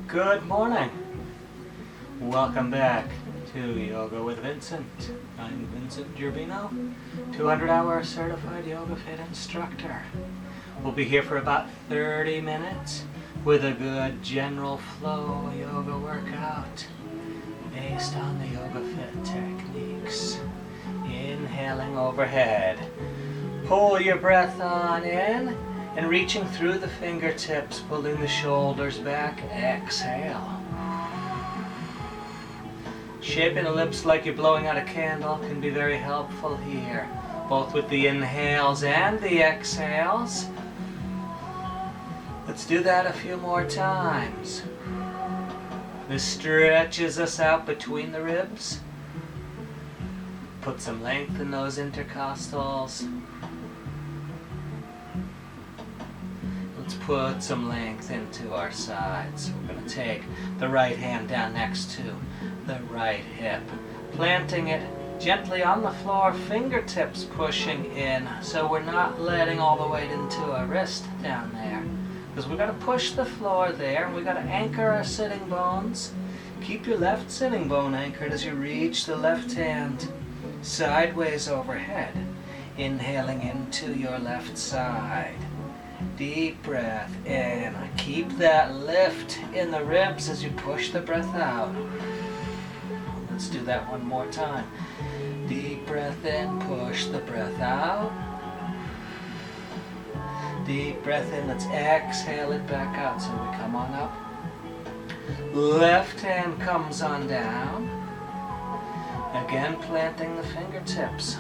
Good morning. Welcome back to Yoga with Vincent. I'm Vincent Gerbino, 200-hour certified YogaFit instructor. We'll be here for about 30 minutes with a good general flow yoga workout based on the YogaFit techniques. Inhaling overhead. Pull your breath on in and reaching through the fingertips, pulling the shoulders back. Exhale. Shaping the lips like you're blowing out a candle can be very helpful here, both with the inhales and the exhales. Let's do that a few more times. This stretches us out between the ribs. Put some length in those intercostals. Let's put some length into our sides. We're going to take the right hand down next to the right hip, planting it gently on the floor, fingertips pushing in, so we're not letting all the weight into our wrist down there. Because we've got to push the floor there, and we've got to anchor our sitting bones. Keep your left sitting bone anchored as you reach the left hand sideways overhead, inhaling into your left side. Deep breath in. Keep that lift in the ribs as you push the breath out. Let's do that one more time. Deep breath in, push the breath out. Deep breath in, let's exhale it back out so we come on up. Left hand comes on down. Again, planting the fingertips.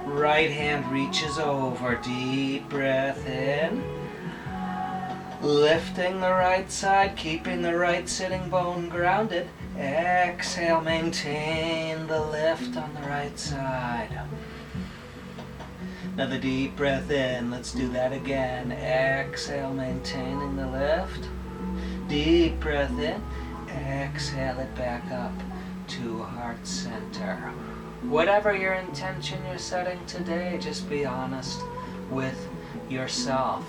Right hand reaches over, deep breath in. Lifting the right side, keeping the right sitting bone grounded. Exhale, maintain the lift on the right side. Another deep breath in, let's do that again. Exhale, maintaining the lift. Deep breath in, exhale it back up to heart center. Whatever your intention you're setting today, just be honest with yourself.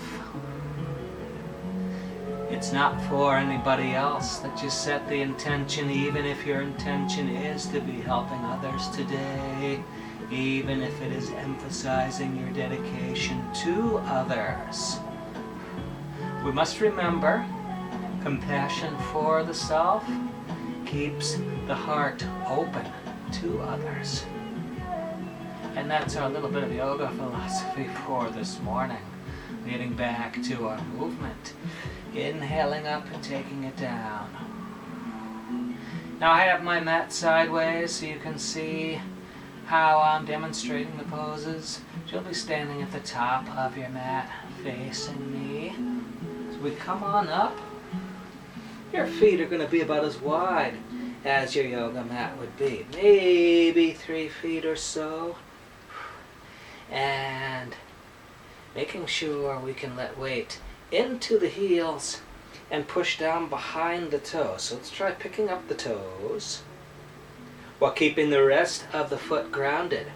It's not for anybody else that you set the intention, even if your intention is to be helping others today, even if it is emphasizing your dedication to others. We must remember, compassion for the self keeps the heart open to others. And that's our little bit of yoga philosophy for this morning. Getting back to our movement. Inhaling up and taking it down. Now I have my mat sideways so you can see how I'm demonstrating the poses. You'll be standing at the top of your mat facing me. As we come on up, your feet are going to be about as wide as your yoga mat would be. Maybe 3 feet or so. And making sure we can let weight into the heels and push down behind the toes. So let's try picking up the toes while keeping the rest of the foot grounded.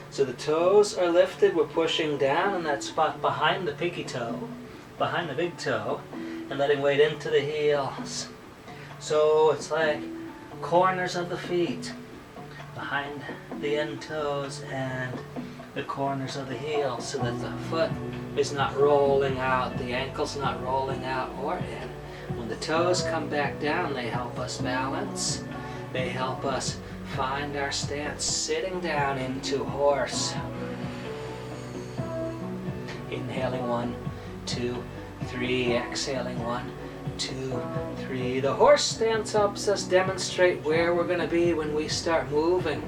So the toes are lifted, we're pushing down in that spot behind the pinky toe, behind the big toe, and letting weight into the heels. So it's like corners of the feet behind the end toes and the corners of the heels, so that the foot is not rolling out, the ankle's not rolling out or in. When the toes come back down, they help us balance. They help us find our stance, sitting down into horse. Inhaling 1, 2, 3, exhaling 1, 2, 3. The horse stance helps us demonstrate where we're going to be when we start moving.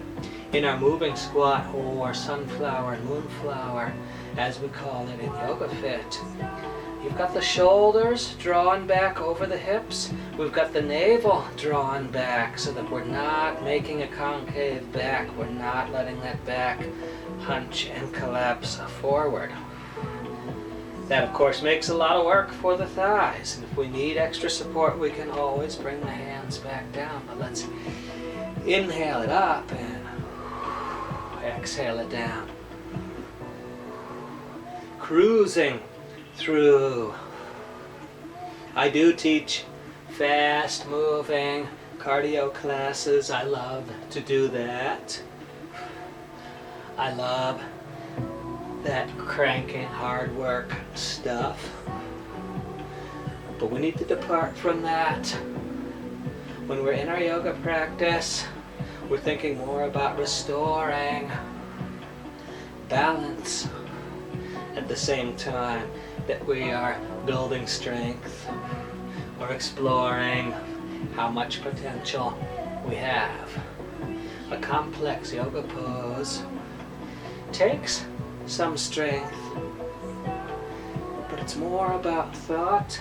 In our moving squat, or sunflower and moonflower, as we call it in YogaFit. You've got the shoulders drawn back over the hips. We've got the navel drawn back so that we're not making a concave back. We're not letting that back hunch and collapse forward. That, of course, makes a lot of work for the thighs. And if we need extra support, we can always bring the hands back down. But let's inhale it up and exhale it down. Cruising through. I do teach fast moving cardio classes. I love to do that. I love that cranking hard work stuff. But we need to depart from that. When we're in our yoga practice, we're thinking more about restoring balance at the same time that we are building strength or exploring how much potential we have. A complex yoga pose takes some strength, but it's more about thought.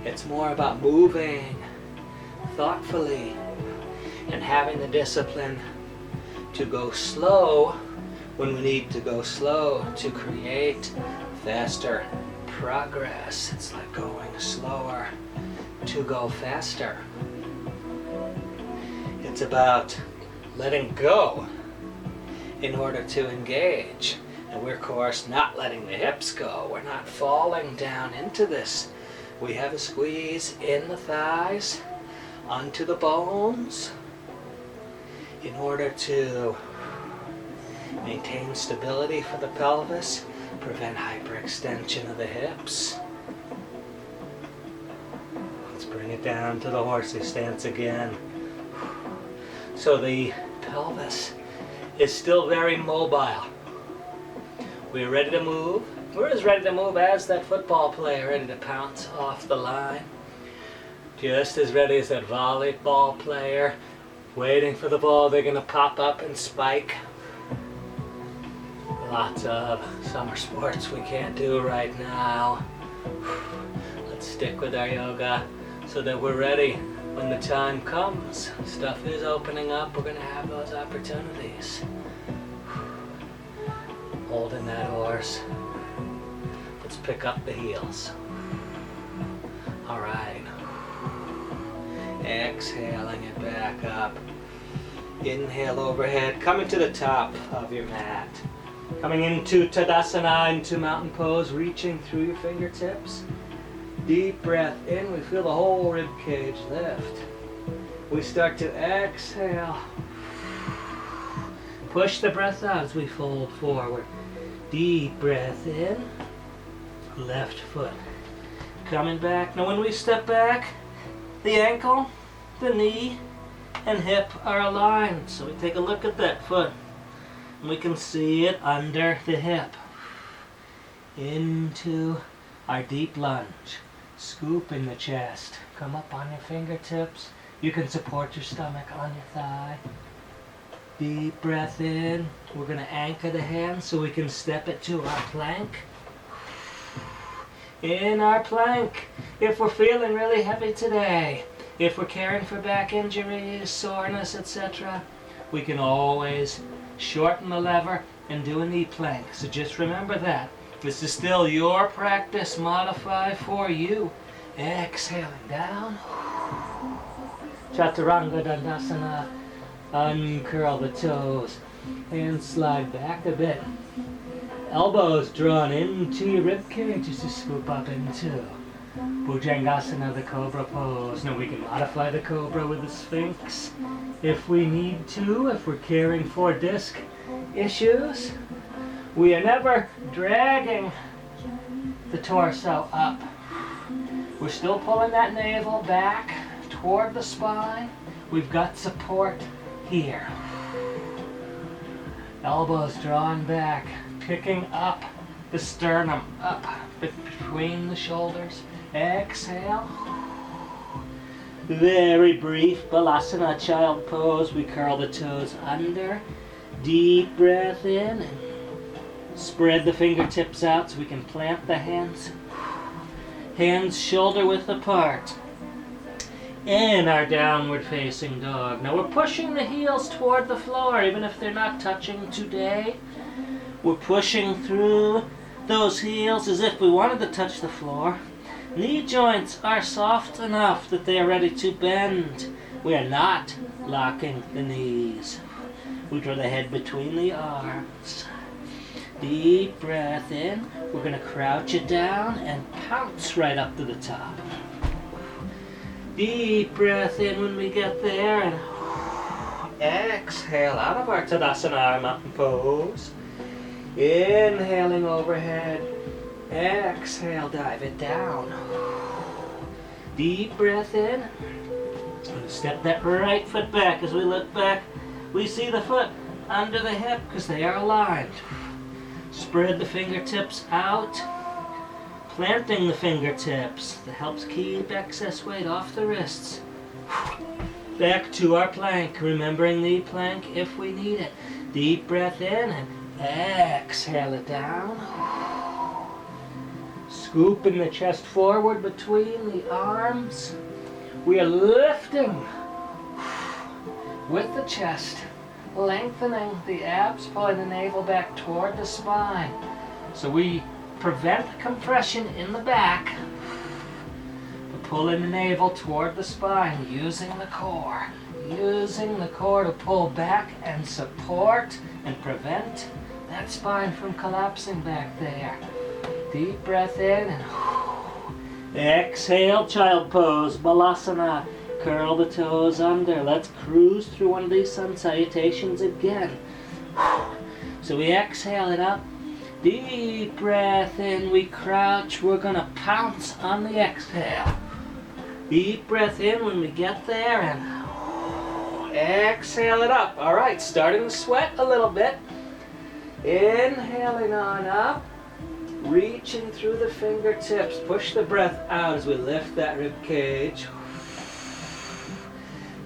It's more about moving thoughtfully and having the discipline to go slow when we need to go slow to create faster progress. It's like going slower to go faster. It's about letting go in order to engage. And we're, of course, not letting the hips go. We're not falling down into this. We have a squeeze in the thighs, onto the bones, in order to maintain stability for the pelvis, prevent hyperextension of the hips. Let's bring it down to the horsey stance again. So the pelvis is still very mobile. We're ready to move. We're as ready to move as that football player, ready to pounce off the line. Just as ready as that volleyball player, waiting for the ball. They're going to pop up and spike. Lots of summer sports we can't do right now. Let's stick with our yoga so that we're ready when the time comes. Stuff is opening up. We're going to have those opportunities. Holding that horse. Let's pick up the heels. All right. Exhaling it back up. Inhale overhead. Coming to the top of your mat. Coming into Tadasana, into mountain pose, reaching through your fingertips. Deep breath in. We feel the whole rib cage lift. We start to exhale. Push the breath out as we fold forward. Deep breath in. Left foot coming back. Now when we step back, the ankle, the knee, and hip are aligned. So we take a look at that foot. And we can see it under the hip. Into our deep lunge. Scoop in the chest. Come up on your fingertips. You can support your stomach on your thigh. Deep breath in. We're going to anchor the hands so we can step it to our plank. In our plank, if we're feeling really heavy today, if we're caring for back injuries, soreness, etc., we can always shorten the lever and do a knee plank. So just remember that. This is still your practice. Modify for you. Exhaling down. Chaturanga Dandasana. Uncurl the toes. Hands slide back a bit. Elbows drawn into your rib cage as you scoop up into Bhujangasana, the cobra pose. Now we can modify the cobra with the Sphinx if we need to, if we're caring for disc issues. We are never dragging the torso up. We're still pulling that navel back toward the spine. We've got support here. Elbows drawn back. Picking up the sternum, up between the shoulders. Exhale. Very brief Balasana, child pose. We curl the toes under. Deep breath in. And spread the fingertips out so we can plant the hands. Hands shoulder width apart. In our downward facing dog. Now we're pushing the heels toward the floor, even if they're not touching today. We're pushing through those heels as if we wanted to touch the floor. Knee joints are soft enough that they are ready to bend. We are not locking the knees. We draw the head between the arms. Deep breath in. We're going to crouch it down and pounce right up to the top. Deep breath in when we get there, and exhale out of our Tadasana, mountain pose. Inhaling overhead. Exhale, dive it down. Deep breath in. Step that right foot back. As we look back, we see the foot under the hip because they are aligned. Spread the fingertips out, planting the fingertips. That helps keep excess weight off the wrists. Back to our plank, remembering the plank if we need it. Deep breath in and exhale it down. Scooping the chest forward between the arms. We are lifting with the chest, lengthening the abs, pulling the navel back toward the spine. So we prevent compression in the back, but pulling the navel toward the spine, using the core to pull back and support and prevent that spine from collapsing back there. Deep breath in and exhale, child pose, balasana. Curl the toes under. Let's cruise through one of these sun salutations again. So we exhale it up. Deep breath in, we crouch. We're gonna pounce on the exhale. Deep breath in when we get there and exhale it up. All right, starting to sweat a little bit. Inhaling on up. Reaching through the fingertips. Push the breath out as we lift that rib cage.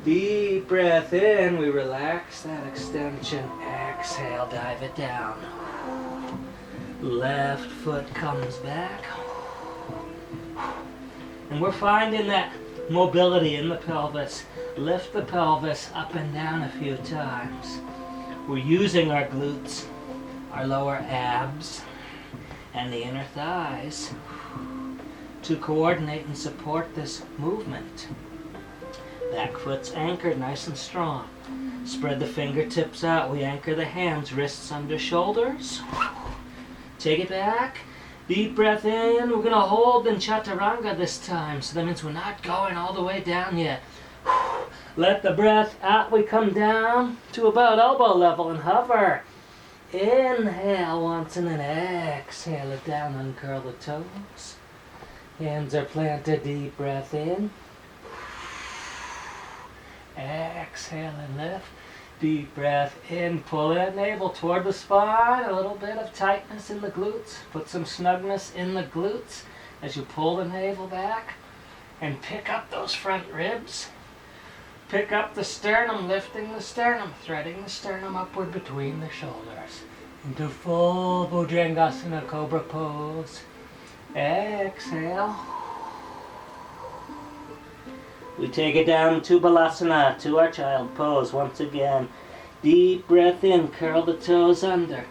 Deep breath in. We relax that extension. Exhale, dive it down. Left foot comes back. And we're finding that mobility in the pelvis. Lift the pelvis up and down a few times. We're using our glutes, our lower abs, and the inner thighs to coordinate and support this movement. Back foot's anchored nice and strong. Spread the fingertips out. We anchor the hands, wrists under shoulders. Take it back. Deep breath in. We're going to hold in chaturanga this time. So that means we're not going all the way down yet. Let the breath out. We come down to about elbow level and hover. Inhale once and then exhale it down, uncurl the toes. Hands are planted, deep breath in. Exhale and lift. Deep breath in, pull that navel toward the spine. A little bit of tightness in the glutes. Put some snugness in the glutes as you pull the navel back. And pick up those front ribs. Pick up the sternum, lifting the sternum, threading the sternum upward between the shoulders. Into full Bhujangasana Cobra pose. Exhale. We take it down to Balasana, to our child pose once again. Deep breath in, curl the toes under.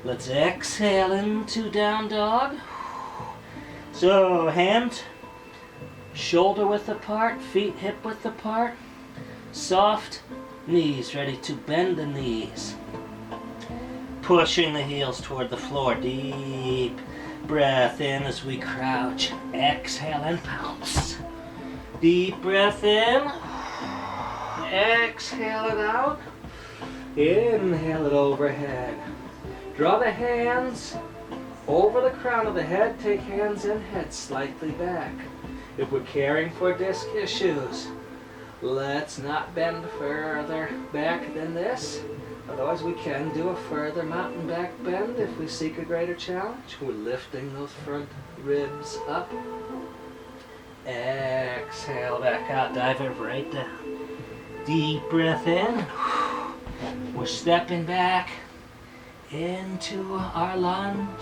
Let's exhale into down dog. So hands shoulder width apart, feet hip width apart. Soft knees, ready to bend the knees. Pushing the heels toward the floor. Deep breath in as we crouch. Exhale and pounce. Deep breath in. Exhale it out. Inhale it overhead. Draw the hands over the crown of the head. Take hands and head slightly back. If we're caring for disc issues, let's not bend further back than this. Otherwise we can do a further mountain back bend if we seek a greater challenge. We're lifting those front ribs up. Exhale back out, dive it right down. Deep breath in. We're stepping back into our lunge.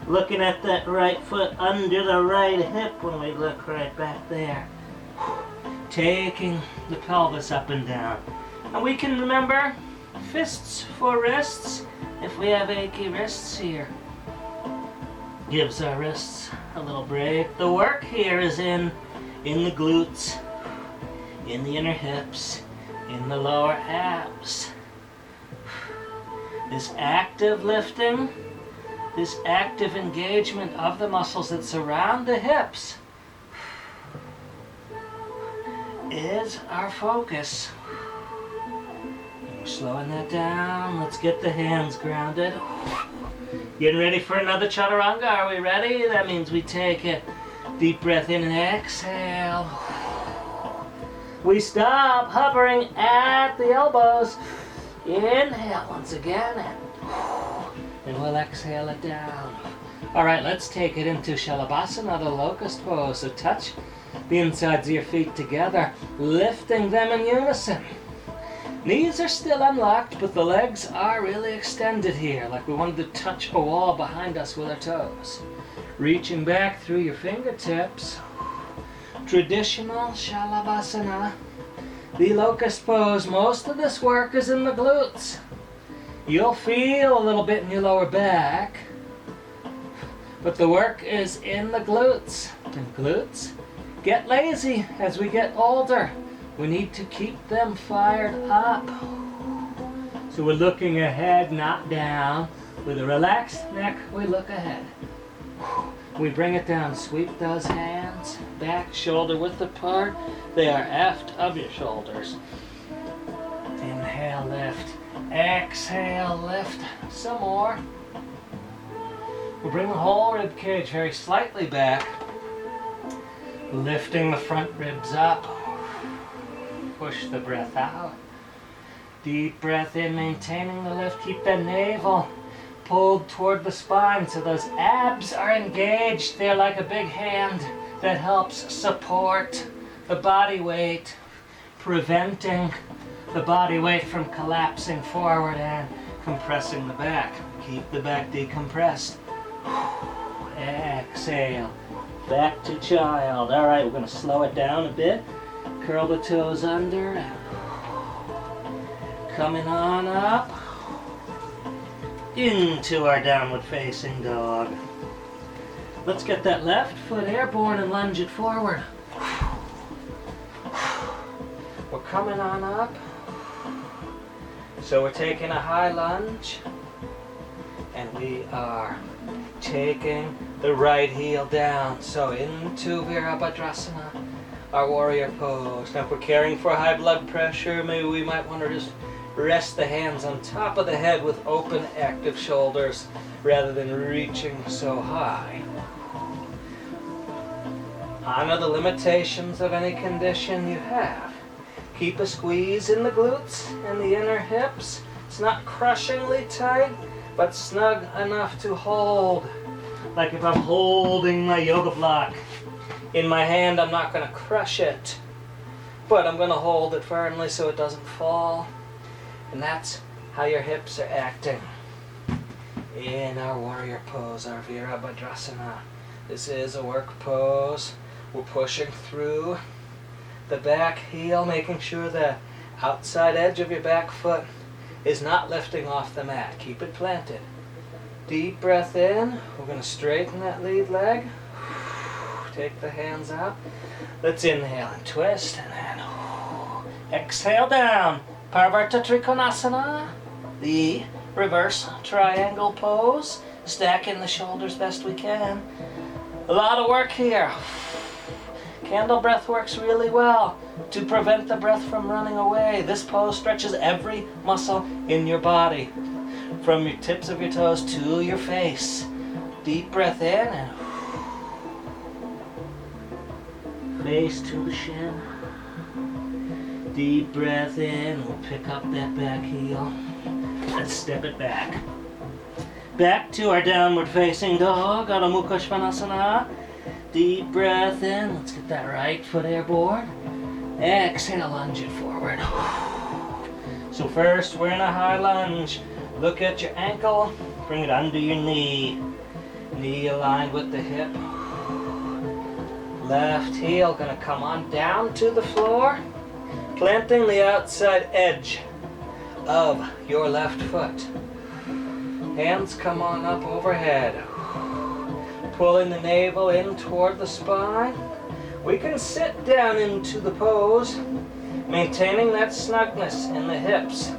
Looking at that right foot under the right hip when we look right back there. Taking the pelvis up and down. And we can remember fists for wrists if we have achy wrists here. Gives our wrists a little break. The work here is in the glutes, in the inner hips, in the lower abs. This active lifting, this active engagement of the muscles that surround the hips. is our focus. We're slowing that down. Let's get the hands grounded. Getting ready for another chaturanga. Are we ready? That means we take a deep breath in and exhale. We stop hovering at the elbows. Inhale once again, and we'll exhale it down. All right, let's take it into Shalabhasana, the locust pose. So touch the insides of your feet together, lifting them in unison. Knees are still unlocked, but the legs are really extended here, like we wanted to touch a wall behind us with our toes. Reaching back through your fingertips. Traditional Shalabhasana, the locust pose. Most of this work is in the glutes. You'll feel a little bit in your lower back, but the work is in the glutes. And glutes get lazy as we get older. We need to keep them fired up. So we're looking ahead, not down. With a relaxed neck, we look ahead. We bring it down, sweep those hands, back, shoulder width apart. They are aft of your shoulders. Inhale, lift. Exhale, lift. Some more. We'll bring the whole rib cage very slightly back, lifting the front ribs up. Push the breath out. Deep breath in, maintaining the lift. Keep the navel pulled toward the spine so those abs are engaged. They're like a big hand that helps support the body weight, preventing the body weight from collapsing forward and compressing the back. Keep the back decompressed. Exhale. Back to child. All right, we're going to slow it down a bit. Curl the toes under. Coming on up into our downward facing dog. Let's get that left foot airborne and lunge it forward. We're coming on up. So we're taking a high lunge, and we are taking the right heel down. So into Virabhadrasana, our warrior pose. Now if we're caring for high blood pressure, maybe we might want to just rest the hands on top of the head with open, active shoulders rather than reaching so high. Honor the limitations of any condition you have. Keep a squeeze in the glutes and the inner hips. It's not crushingly tight, but snug enough to hold. Like if I'm holding my yoga block in my hand, I'm not going to crush it, but I'm going to hold it firmly so it doesn't fall. And that's how your hips are acting in our warrior pose, our Virabhadrasana. This is a work pose. We're pushing through the back heel, making sure the outside edge of your back foot is not lifting off the mat. Keep it planted. Deep breath in. We're going to straighten that lead leg. Take the hands out. Let's inhale and twist, and then exhale down. Parvarta Trikonasana, the reverse triangle pose. Stacking the shoulders best we can. A lot of work here. Candle breath works really well to prevent the breath from running away. This pose stretches every muscle in your body, from your tips of your toes to your face. Deep breath in and face to the shin. Deep breath in. We'll pick up that back heel. Let's step it back. Back to our downward facing dog, Adho Mukha Svanasana. Deep breath in. Let's get that right foot airborne. Exhale, lunge it forward. So first, we're in a high lunge. Look at your ankle. Bring it under your knee. Knee aligned with the hip. Left heel gonna come on down to the floor, planting the outside edge of your left foot. Hands come on up overhead. Pulling the navel in toward the spine. We can sit down into the pose, maintaining that snugness in the hips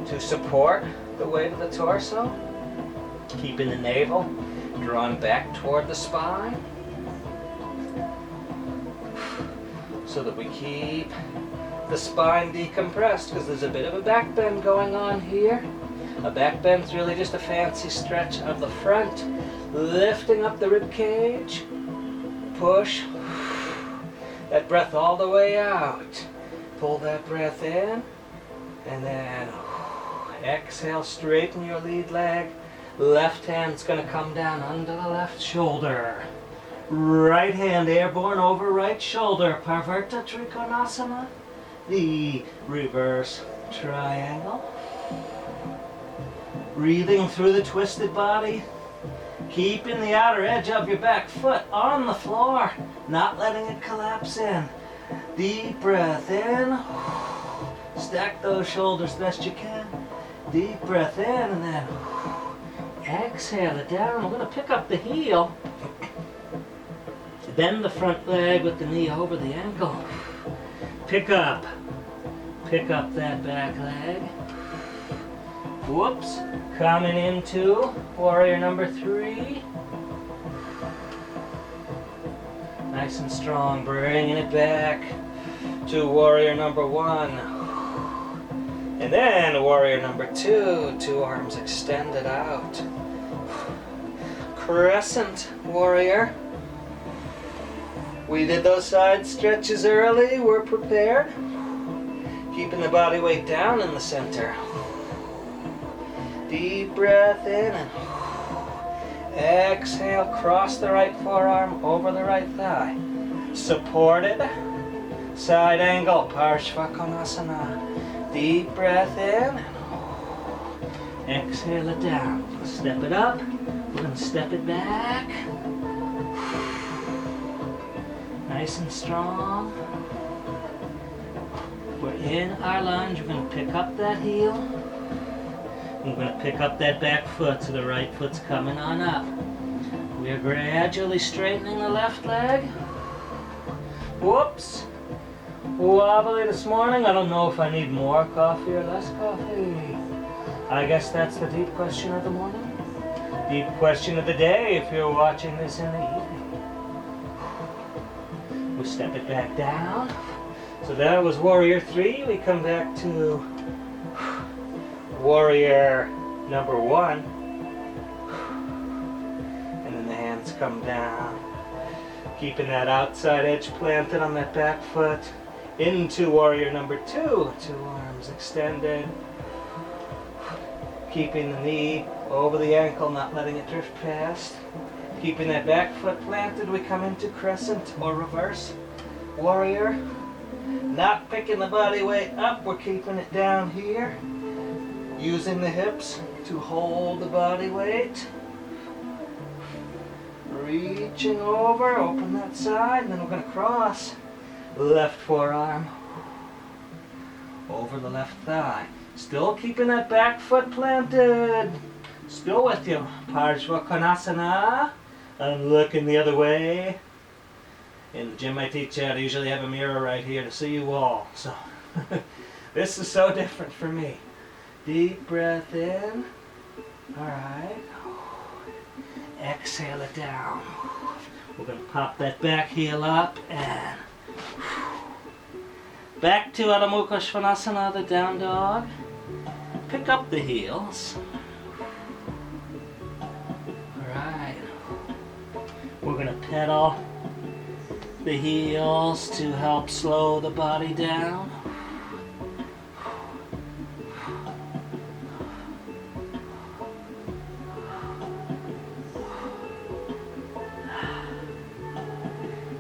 to support the weight of the torso. Keeping the navel drawn back toward the spine. so that we keep the spine decompressed, because there's a bit of a back bend going on here. A back bend's really just a fancy stretch of the front, lifting up the rib cage. Push that breath all the way out. Pull that breath in, and then exhale, straighten your lead leg. Left hand's gonna come down under the left shoulder. Right hand airborne over right shoulder. Parvarta Trikonasana. The reverse triangle. Breathing through the twisted body. Keeping the outer edge of your back foot on the floor. Not letting it collapse in. Deep breath in. Stack those shoulders best you can. Deep breath in, and then exhale it down. We're going to pick up the heel. Bend the front leg with the knee over the ankle. Pick up that back leg. Whoops. Coming into warrior number 3. Nice and strong, bringing it back to warrior number 1. And then warrior number 2, 2 arms extended out. Crescent warrior. We did those side stretches early, we're prepared. Keeping the body weight down in the center. Deep breath in and exhale, cross the right forearm over the right thigh. Supported, side angle, Parshvakonasana. Deep breath in and exhale it down. Step it up, we're going to step it back. Nice and strong. We're in our lunge, we're going to pick up that heel. We're going to pick up that back foot so the right foot's coming on up. We are gradually straightening the left leg. Whoops. Wobbly this morning. I don't know if I need more coffee or less coffee. I guess that's the deep question of the morning. Deep question of the day if you're watching this in the evening. We step it back down. So that was warrior 3. We come back to warrior number 1, and then the hands come down, keeping that outside edge planted on that back foot, into warrior number 2, 2 arms extended, keeping the knee over the ankle, not letting it drift past, keeping that back foot planted. We come into crescent or reverse warrior, not picking the body weight up, we're keeping it down here. Using the hips to hold the body weight. Reaching over, open that side, and then we're going to cross left forearm over the left thigh. Still keeping that back foot planted. Still with you. Parshvakonasana. I'm looking the other way. In the gym I teach at, I usually have a mirror right here to see you all. So this is so different for me. Deep breath in. Alright. Exhale it down. We're going to pop that back heel up and back to Adho Mukha Svanasana, the down dog. Pick up the heels. Alright. We're going to pedal the heels to help slow the body down.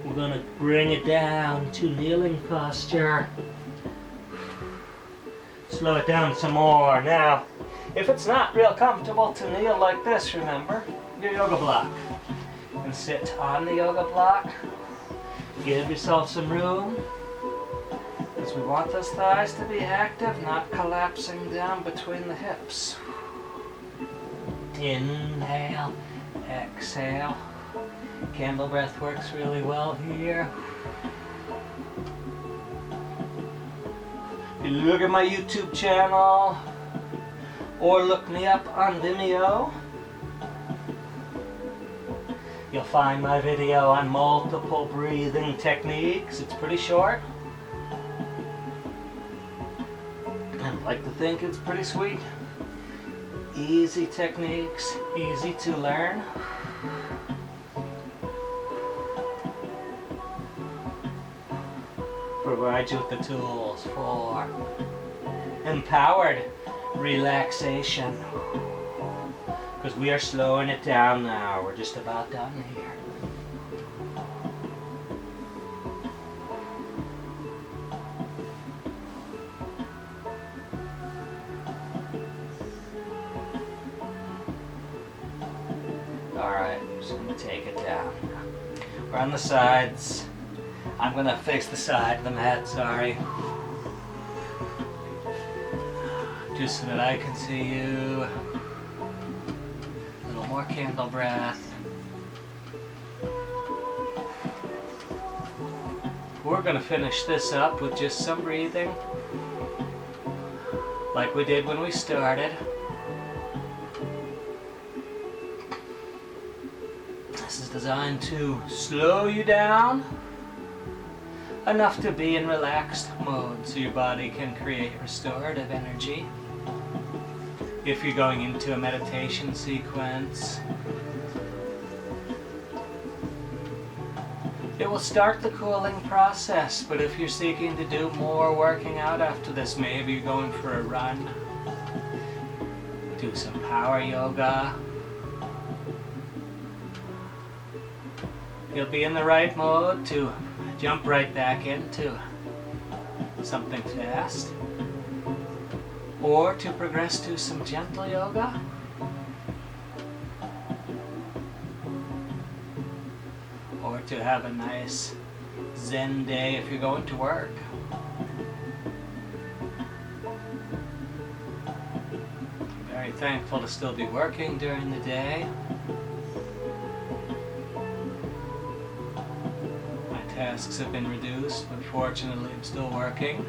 We're going to bring it down to kneeling posture. Slow it down some more. Now, if it's not real comfortable to kneel like this, remember your yoga block. And sit on the yoga block. Give yourself some room. Because we want those thighs to be active, not collapsing down between the hips. Inhale, exhale. Candle breath works really well here. You look at my YouTube channel or look me up on Vimeo. You'll find my video on multiple breathing techniques. It's pretty short. I'd like to think it's pretty sweet. Easy techniques, easy to learn. Provide you with the tools for empowered relaxation. Because we are slowing it down now. We're just about done here. Alright, I'm just going to take it down. We're on the sides. I'm going to face the side of the mat, sorry. Just so that I can see you. A little more candle breath. We're going to finish this up with just some breathing. Like we did when we started. This is designed to slow you down enough to be in relaxed mode so your body can create restorative energy. If you're going into a meditation sequence, it will start the cooling process, but if you're seeking to do more working out after this, maybe you're going for a run, do some power yoga, you'll be in the right mode to jump right back into something fast, or to progress to some gentle yoga, or to have a nice Zen day if you're going to work. I'm very thankful to still be working during the day. Tasks have been reduced, but fortunately I'm still working.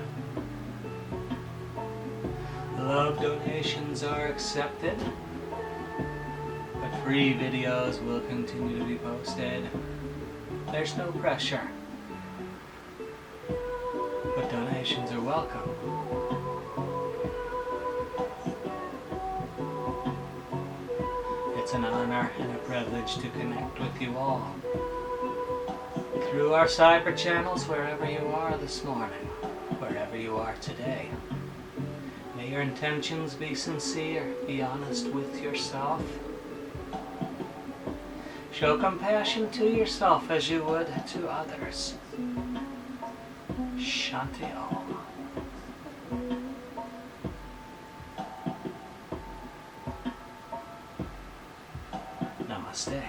Love donations are accepted, but free videos will continue to be posted. There's no pressure, but donations are welcome. It's an honor and a privilege to connect with you all through our cyber channels, wherever you are this morning, wherever you are today. May your intentions be sincere, be honest with yourself. Show compassion to yourself as you would to others. Shanti Om. Namaste.